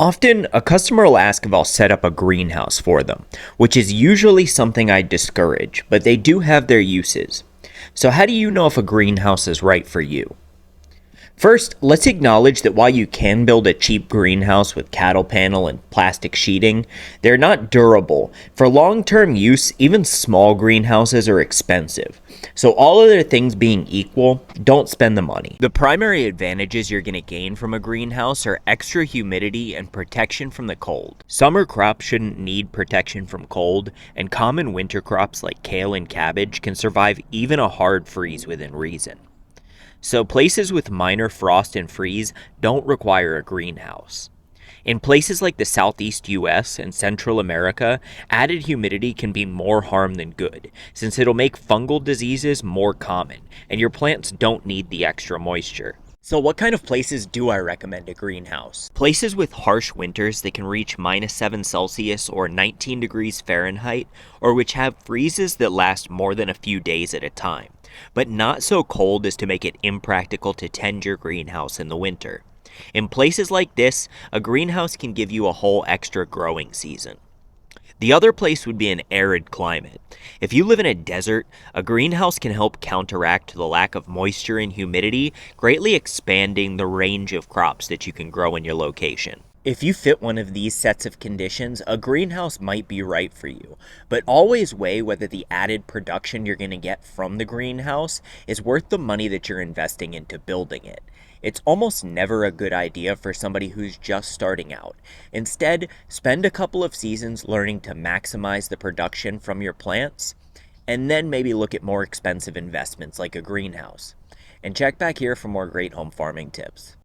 Often, a customer will ask if I'll set up a greenhouse for them, which is usually something I discourage, but they do have their uses. So, how do you know if a greenhouse is right for you? First, let's acknowledge that while you can build a cheap greenhouse with cattle panel and plastic sheeting, they're not durable. For long term use, even small greenhouses are expensive. So, all other things being equal, don't spend the money. The primary advantages you're going to gain from a greenhouse are extra humidity and protection from the cold. Summer crops shouldn't need protection from cold, and common winter crops like kale and cabbage can survive even a hard freeze within reason. So places with minor frost and freeze don't require a greenhouse. In places like the southeast US and Central America, added humidity can be more harm than good, since it'll make fungal diseases more common, and your plants don't need the extra moisture. So what kind of places do I recommend a greenhouse? Places with harsh winters that can reach -7 Celsius or 19 degrees Fahrenheit, or which have freezes that last more than a few days at a time, but not so cold as to make it impractical to tend your greenhouse in the winter. In places like this, a greenhouse can give you a whole extra growing season. The other place would be an arid climate. If you live in a desert, a greenhouse can help counteract the lack of moisture and humidity, greatly expanding the range of crops that you can grow in your location. If you fit one of these sets of conditions, a greenhouse might be right for you, but always weigh whether the added production you're going to get from the greenhouse is worth the money that you're investing into building it. It's almost never a good idea for somebody who's just starting out. Instead, spend a couple of seasons learning to maximize the production from your plants, and then maybe look at more expensive investments like a greenhouse. And check back here for more great home farming tips.